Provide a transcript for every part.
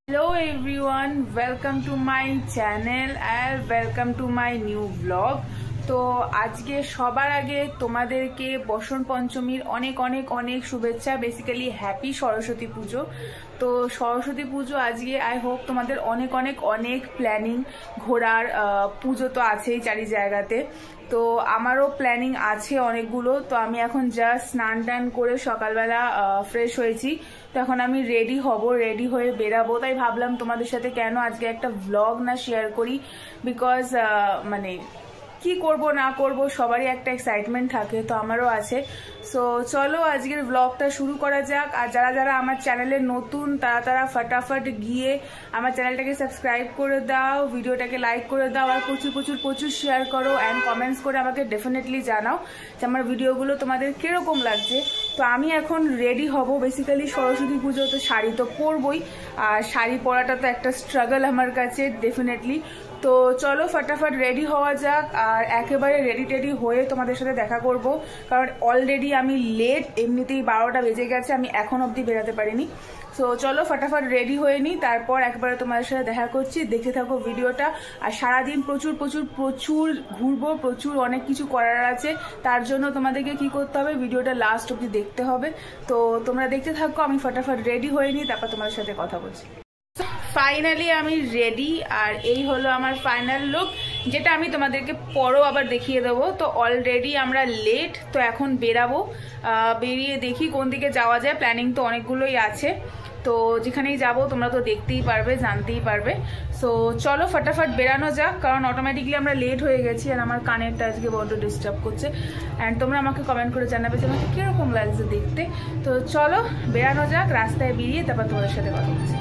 Hello everyone, welcome to my channel and welcome to my new vlog. তো আজকে সবার আগে তোমাদেরকে বসন্ত পঞ্চমীর অনেক অনেক অনেক শুভেচ্ছা। বেসিক্যালি হ্যাপি সরস্বতী পুজো। তো সরস্বতী পুজো আজকে আই হোপ তোমাদের অনেক অনেক অনেক প্ল্যানিং, ঘোরার পুজো তো আছেই চারি জায়গাতে। তো আমারও প্ল্যানিং আছে অনেকগুলো। তো আমি এখন জাস্ট স্নান টান করে সকালবেলা ফ্রেশ হয়েছি। তো এখন আমি রেডি হব, রেডি হয়ে বেরাবো। তাই ভাবলাম তোমাদের সাথে কেন আজকে একটা ভ্লগ না শেয়ার করি, বিকজ মানে কি করব না করব সবারই একটা এক্সাইটমেন্ট থাকে, তো আমারও আছে। সো চলো আজকের ব্লগটা শুরু করা যাক। আর যারা যারা আমার চ্যানেলে নতুন তারা ফটাফট গিয়ে আমার চ্যানেলটাকে সাবস্ক্রাইব করে দাও, ভিডিওটাকে লাইক করে দাও, আর প্রচুর প্রচুর প্রচুর শেয়ার করো অ্যান্ড কমেন্টস করে আমাকে ডেফিনেটলি জানাও যে আমার ভিডিওগুলো তোমাদের কিরকম লাগছে। তো আমি এখন রেডি হব। বেসিক্যালি সরস্বতী পুজো তো শাড়ি তো পরবই, আর শাড়ি পরাটা তো একটা স্ট্রাগল আমার কাছে ডেফিনেটলি। তো চলো ফটাফট রেডি হওয়া যাক, আর একেবারে রেডি টেডি হয়ে তোমাদের সাথে দেখা করব। কারণ অলরেডি আমি লেট, এমনিতেই 12টা বেজে গেছে, আমি এখন অবধি বেরোতে পারিনি। সো চলো ফটাফট রেডি হয়ে নিই, তারপর একবারে তোমাদের সাথে দেখা করছি। দেখতে থাকো ভিডিওটা। আর সারাদিন প্রচুর প্রচুর প্রচুর ঘুরবো, প্রচুর অনেক কিছু করার আছে। তার জন্য তোমাদেরকে কি করতে হবে, ভিডিওটা লাস্ট অবধি দেখতে হবে। তো তোমরা দেখতে থাকো, আমি ফটাফট রেডি হয়ে নিই, তারপর তোমাদের সাথে কথা বলছি। ফাইনালি আমি রেডি, আর এই হলো আমার ফাইনাল লুক, যেটা আমি তোমাদেরকে পরও আবার দেখিয়ে দেবো। তো অলরেডি আমরা লেট, তো এখন বেরাবো। বেরিয়ে দেখি কোন দিকে যাওয়া যায়। প্ল্যানিং তো অনেকগুলোই আছে, তো যেখানেই যাবো তোমরা তো দেখতেই পারবে, জানতেই পারবে। সো চলো ফটাফট বেরানো যাক, কারণ অটোমেটিকলি আমরা লেট হয়ে গেছি। আর আমার কানেরটা আজকে বড্ড ডিস্টার্ব করছে। অ্যান্ড তোমরা আমাকে কমেন্ট করে জানাবে যে আমাকে কীরকম লাগছে দেখতে। তো চলো বেরানো যাক, রাস্তায় বেরিয়ে তারপর তোমাদের সাথে কথা বলছি।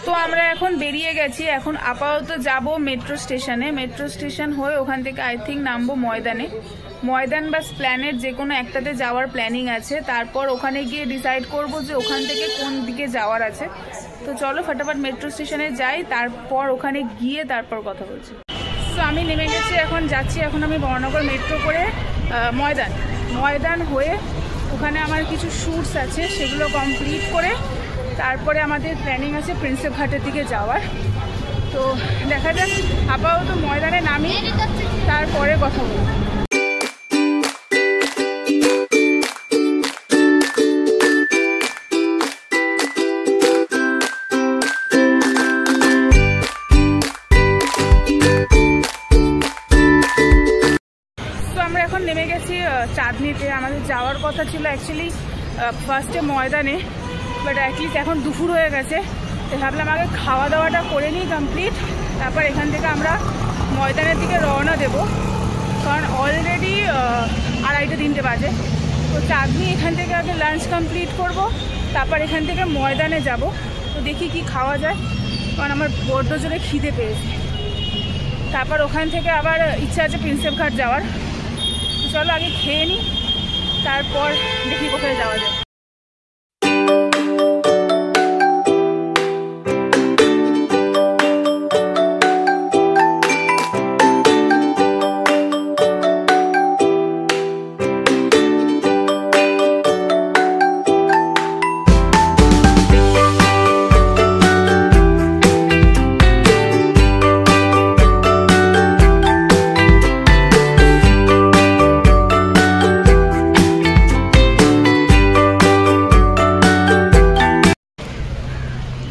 তো আমরা এখন বেরিয়ে গেছি। এখন আপাতত যাব মেট্রো স্টেশনে। মেট্রো স্টেশন হয়ে ওখান থেকে আই থিঙ্ক নামবো ময়দানে। ময়দান বা প্ল্যানেট যে কোনো একটাতে যাওয়ার প্ল্যানিং আছে। তারপর ওখানে গিয়ে ডিসাইড করব যে ওখান থেকে কোন দিকে যাওয়ার আছে। তো চলো ফটাফট মেট্রো স্টেশনে যাই, তারপর ওখানে গিয়ে তারপর কথা বলছি। তো আমি নেমে গেছি, এখন যাচ্ছি। এখন আমি বর্ণনগর মেট্রো করে ময়দান হয়ে ওখানে আমার কিছু শ্যুটস আছে, সেগুলো কমপ্লিট করে তারপরে আমাদের প্ল্যানিং আছে প্রিন্সেপ ঘাটের দিকে যাওয়ার। তো দেখা যাক, আপাতত ময়দানে নামি, তারপরে কথা বলবো। তো আমরা এখন নেমে গেছি চাঁদনিতে। আমাদের যাওয়ার কথা ছিল অ্যাকচুয়ালি ফার্স্টে ময়দানে, বাট অ্যাটলিস্ট এখন দুপুর হয়ে গেছে। ভাবলাম আগে খাওয়া দাওয়াটা করে নিই কমপ্লিট, তারপর এখান থেকে আমরা ময়দানের দিকে রওনা দেব। কারণ অলরেডি 2:30-3টে বাজে। তো চাঁদনি এখান থেকে আগে লাঞ্চ কমপ্লিট করব, তারপর এখান থেকে ময়দানে যাব। তো দেখি কি খাওয়া যায়, কারণ আমার বড্ড জোরে খিদে পেয়েছে। তারপর ওখান থেকে আবার ইচ্ছা আছে প্রিন্সেপ ঘাট যাওয়ার। চলো আগে খেয়ে নিই, তারপর দেখি কোথায় যাওয়া যায়।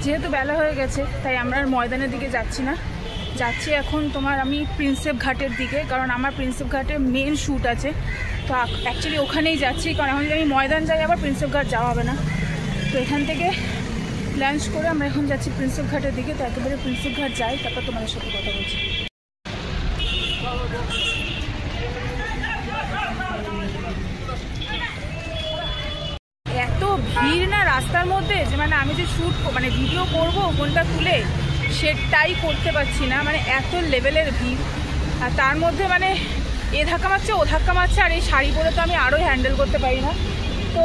যেহেতু বেলা হয়ে গেছে, তাই আমরা ময়দানের দিকে যাচ্ছি না, যাচ্ছি এখন আমি প্রিন্সেপ ঘাটের দিকে। কারণ আমার প্রিন্সেপ ঘাটে মেন শ্যুট আছে। তো অ্যাকচুয়ালি ওখানেই যাচ্ছি, কারণ এখন যদি আমি ময়দান যাই আবার প্রিন্সেপ ঘাট যাওয়া হবে না। তো এখান থেকে লাঞ্চ করে আমরা এখন যাচ্ছি প্রিন্সেপ ঘাটের দিকে। তো একেবারে প্রিন্সেপ ঘাট যাই, তারপর তোমাদের সাথে কথা বলছি। এত ভিড় না রাস্তার মধ্যে, যে আমি যে ভিডিও করব কোনটা তুলে সেটাই করতে পারছি না। এত লেভেলের ভিড়, আর তার মধ্যে এ ধাক্কা মারছে ও ধাক্কা মারছে, আর এই শাড়ি পরে তো আমি আরোই হ্যান্ডেল করতে পারি না। তো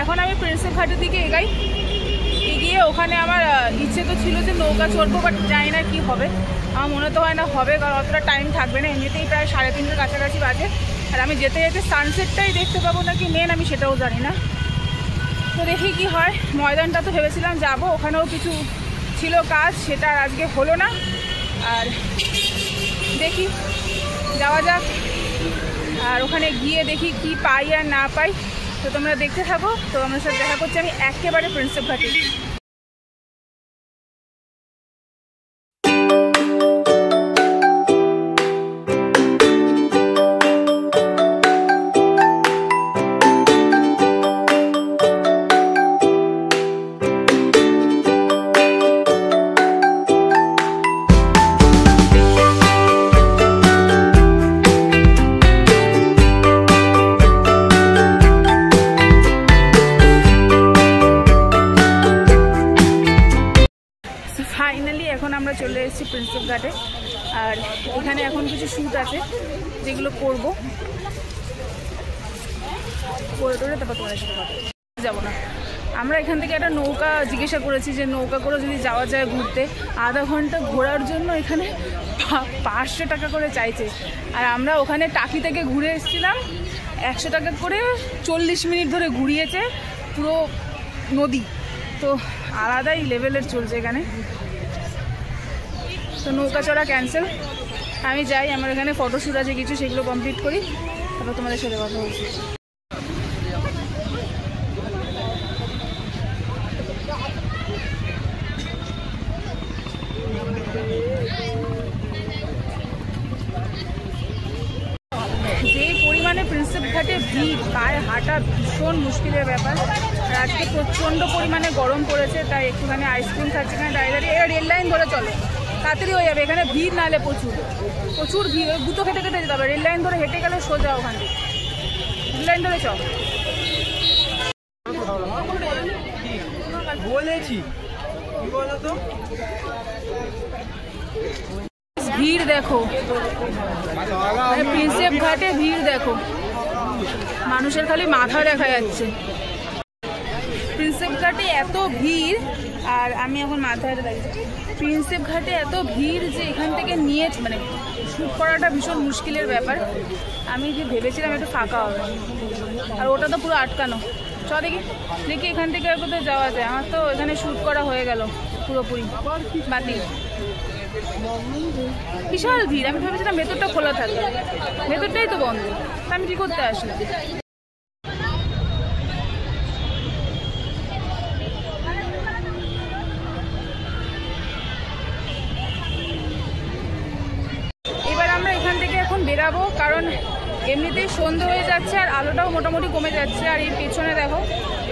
এখন আমি প্রিন্সেপ ঘাটের দিকে এগিয়ে ওখানে আমার ইচ্ছে তো ছিল যে নৌকা চড়বো, বাট জানি না কি হবে। আমার মনে তো হয় না হবে, কারণ অতটা টাইম থাকবে না। এমনিতেই প্রায় 3:30-এর কাছাকাছি বাজে, আর আমি যেতে যেতে সানসেটটাই দেখতে পাবো নাকি মেন আমি সেটাও জানি না। তো দেখি কি হয়। ময়দানটা তো ভেবেছিলাম যাবো, ওখানেও কিছু ছিল কাজ সেটা আর আজকে হলো না। আর দেখি যাওয়া যাক, আর ওখানে গিয়ে দেখি কি পাই আর না পাই। তো তোমরা দেখতে থাকো। তো আমার সাথে দেখা করছি আমি একেবারে প্রিন্সেপ ঘাটে। ফাইনালি এখন আমরা চলে এসেছি প্রিন্সেপ ঘাটে। আর এখানে এখন কিছু শ্যুট আছে যেগুলো করবো, করে টোরে তারপর তোমাদের সাথে কথা যাবো না। আমরা এখান থেকে একটা নৌকা জিজ্ঞাসা করেছি যে নৌকা করে যদি যাওয়া যায় ঘুরতে, আধা ঘন্টা ঘোরার জন্য এখানে 500 টাকা করে চাইছে। আর আমরা ওখানে টাকি থেকে ঘুরে এসেছিলাম, 100 টাকা করে 40 মিনিট ধরে ঘুরিয়েছে পুরো নদী। তো আলাদাই লেভেলের চলছে এখানে। তো নৌকা চড়া ক্যান্সেল, আমি যাই, আমার এখানে ফটোশ্যুট আছে কিছু, সেগুলো কমপ্লিট করি, তারপর তোমাদের সাথে কথা বলছি। যে পরিমাণে প্রিন্সেপ ঘাটে ভিড়, পায়ে হাঁটা ভীষণ মুশকিলের ব্যাপার। আর আজকে প্রচণ্ড পরিমাণে গরম পড়েছে, তাই একটুখানি আইসক্রিম খাচ্ছি এখানে দাঁড়িয়ে দাঁড়িয়ে। এবার রেল লাইন ধরে চলে, তাড়াতাড়ি হয়ে যাবে। এখানে ভিড় নালে প্রচুর প্রচুর ভিড়, ওই গুঁতো খেতে খেতে যেতে হবে। রেল লাইন ধরে হেঁটে গেলে সোজা ওখান থেকে, রেল লাইন ধরে চল। বলেছি ভিড় দেখো, প্রিন্সেপ ঘাটে ভিড় দেখো, মানুষের খালি মাথা দেখা যাচ্ছে। প্রিন্সেপ ঘাটে এত ভিড়, আর আমি এখন মাথায় দাঁড়িয়েছি। প্রিন্সেপ ঘাটে এত ভিড় যে এখান থেকে নিয়ে মানে শ্যুট করাটা ভীষণ মুশকিলের ব্যাপার। আমি যে ভেবেছিলাম একটু ফাঁকা হবে, আর ওটা তো পুরো আটকানো। চ দেখি দেখি এখান থেকে আর কোথায় যাওয়া যায়। আমার তো এখানে শ্যুট করা হয়ে গেল পুরোপুরি, বাতিল। বিশাল ভিড়, আমি ভেবেছিলাম ভেতরটা খোলা থাকবে, ভেতরটাই তো বন্ধ। আমি কি করতে আসলাম? এবার আমরা এখান থেকে এখন বেরাবো, কারণ এমনিতেই সন্ধ্যে হয়ে যাচ্ছে আর আলোটাও মোটামুটি কমে যাচ্ছে। আর এই পেছনে দেখো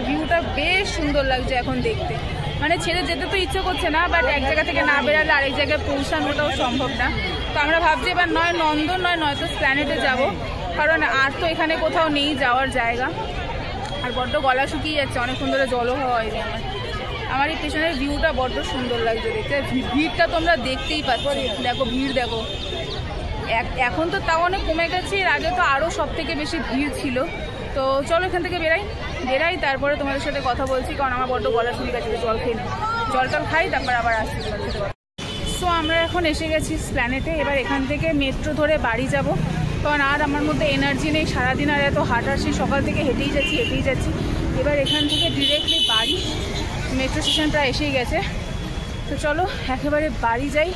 ভিউটা বেশ সুন্দর লাগছে এখন দেখতে। মানে ছেড়ে যেতে তো ইচ্ছে করছে না, বাট এক জায়গা থেকে না বেরালে আরেক জায়গায় পৌঁছানোটাও সম্ভব না। তো আমরা ভাবছি এবার নয় নন্দন নয়তো প্ল্যানেটে যাব, কারণ আর তো এখানে কোথাও নেই যাওয়ার জায়গা। আর বড্ড গলা শুকিয়ে যাচ্ছে, অনেকক্ষণ ধরে জলও হওয়া হয়নি আমার। এই পেছনের ভিউটা বড্ড সুন্দর লাগছে দেখতে। ভিড়টা তোমরা দেখতেই পাচ্ছ, দেখো ভিড় দেখো। এখন তো তাও অনেক কমে গেছে, এর আগে তো আরও সব থেকে বেশি ভিড় ছিল। তো চলো এখান থেকে বেরাই, তারপরে তোমাদের সাথে কথা বলছি, কারণ আমার বড্ড গলা শুকিয়ে গেছে। জল খেয়ে নিই, জলটা খাই, তারপর আবার আসছি। সো আমরা এখন এসে গেছি প্ল্যানেটে। এবার এখান থেকে মেট্রো ধরে বাড়ি যাব, কারণ আর আমার মধ্যে এনার্জি নেই সারাদিন আর এত হাঁটার। সেই সকাল থেকে হেঁটেই যাচ্ছি। এবার এখান থেকে ডিরেক্টলি বাড়ি, মেট্রো স্টেশন প্রায় এসেই গেছে। তো চলো একেবারে বাড়ি যাই,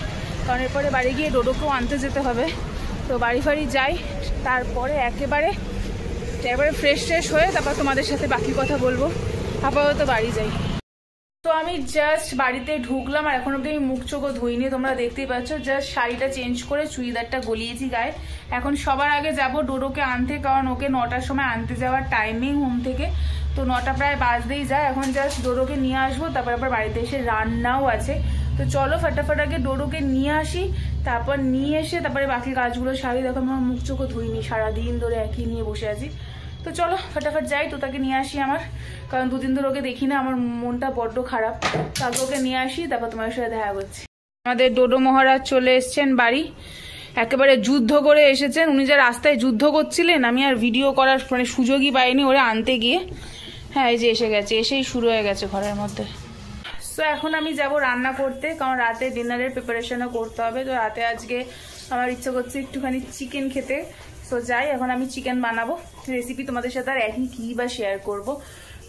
কারণ এরপরে বাড়ি গিয়ে ডোডোকেও আনতে যেতে হবে। তো বাড়ি যাই, তারপরে একেবারে ফ্রেশ হয়ে তারপর তোমাদের সাথে বাকি কথা বলবো। আপাতত বাড়ি যাই। তো আমি জাস্ট বাড়িতে ঢুকলাম, আর এখন অব্দি আমি মুখ চোখও ধুইনি, তোমরা দেখতেই পাচ্ছ। জাস্ট শাড়িটা চেঞ্জ করে চুড়িদারটা গলিয়েছি গায়ে। এখন সবার আগে যাব ডোডোকে আনতে, কারণ ওকে 9টার সময় আনতে যাওয়ার টাইমিং হোম থেকে। তো 9টা প্রায় বাজতেই যায়। এখন জাস্ট ডোডোকে নিয়ে আসবো, তারপর আবার বাড়িতে এসে রান্নাও আছে। তো চলো ফটাফট আগে ডোডোকে নিয়ে আসি, তারপর নিয়ে এসে তারপরে বাকি কাজগুলো সারি। দেখো আমার মুখ চোখও ধুইনি, সারাদিন ধরে একই নিয়ে বসে আছি। তো চলো ফটাফট যাই, তো তাকে নিয়ে আসি আমার, কারণ 2 দিন ধরে ওকে দেখি না, আমার মনটা বড্ড খারাপ। তাকে ওকে নিয়ে আসি, তারপর তোমার সাথে দেখা করছি। আমাদের ডোডো মহারাজ চলে এসছেন বাড়ি, একেবারে যুদ্ধ করে এসেছেন। উনি যে রাস্তায় যুদ্ধ করছিলেন, আমি আর ভিডিও করার মানে সুযোগই পাইনি ওরে আনতে গিয়ে। হ্যাঁ এই যে এসে গেছে, এসেই শুরু হয়ে গেছে ঘরের মধ্যে। সো এখন আমি যাব রান্না করতে, কারণ রাতে ডিনারের প্রিপারেশনও করতে হবে। তো রাতে আজকে আমার ইচ্ছে করছে একটুখানি চিকেন খেতে। সো যাই, এখন আমি চিকেন বানাবো। রেসিপি তোমাদের সাথে আর একই কি বা শেয়ার করব।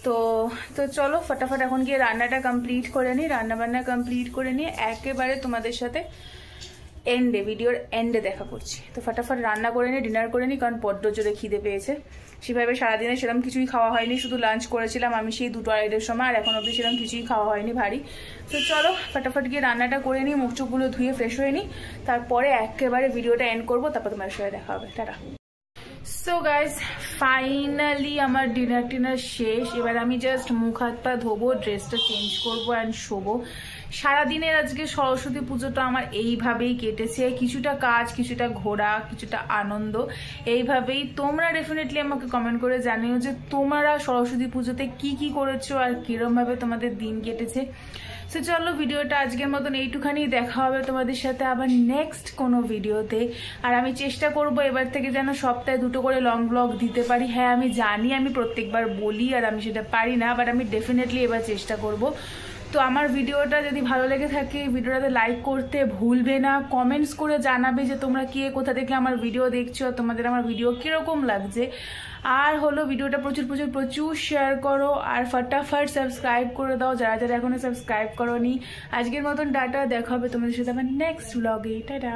তো চলো ফটাফট এখন গিয়ে রান্নাটা কমপ্লিট করে নিই, রান্নাবান্না কমপ্লিট করে নিয়ে একেবারে তোমাদের সাথে ভিডিওর এন্ডে দেখা করছি। তো ফটাফট রান্না করে নিই, ডিনার করে নিই, কারণ বড্ড জোরে খিদে পেয়েছে। সেভাবে সারাদিনে সেরকম কিছুই খাওয়া হয়নি, শুধু লাঞ্চ করেছিলাম আমি সেই 2-2:30-এর সময়, আর এখন অবধি সেরকম কিছুই খাওয়া হয়নি ভারী। তো চলো ফটাফট গিয়ে রান্নাটা করে নিই, মুখ চোখগুলো ধুয়ে ফ্রেশ হয়ে নিই, তারপরে একেবারে ভিডিওটা এন্ড করবো, তারপর তোমার সাথে দেখা হবে। টাটা। সো গাইজ ফাইনালি আমার ডিনার শেষ। এবার আমি জাস্ট মুখ হাত পা ধোবো, ড্রেসটা চেঞ্জ করবো অ্যান্ড শোবো। সারাদিনের আজকে সরস্বতী পুজোটা আমার এইভাবেই কেটেছে, কিছুটা কাজ, কিছুটা ঘোরা, কিছুটা আনন্দ, এইভাবেই। তোমরা ডেফিনেটলি আমাকে কমেন্ট করে জানিও যে তোমরা সরস্বতী পুজোতে কি কি করেছো আর কিরমভাবে তোমাদের দিন কেটেছে। তো চলো ভিডিওটা আজকের মতন এইটুখানি, দেখা হবে তোমাদের সাথে আবার নেক্সট কোনো ভিডিওতে। আর আমি চেষ্টা করব এবার থেকে যেন সপ্তাহে 2টো করে লং ব্লগ দিতে পারি। হ্যাঁ আমি জানি আমি প্রত্যেকবার বলি আর আমি সেটা পারি না, বাট আমি ডেফিনেটলি এবার চেষ্টা করব। তো আমার ভিডিওটা যদি ভালো লেগে থাকে ভিডিওটাতে লাইক করতে ভুলবে না, কমেন্টস করে জানাবে যে তোমরা কে কোথা থেকে আমার ভিডিও দেখছো, তোমাদের আমার ভিডিও কিরকম লাগছে। আর হলো ভিডিওটা প্রচুর শেয়ার করো, আর ফটাফট সাবস্ক্রাইব করে দাও যারা যারা এখনো সাবস্ক্রাইব করোনি। আজকের মতন টাটা, দেখা হবে তোমাদের সাথে আমার নেক্সট ব্লগে। টাটা।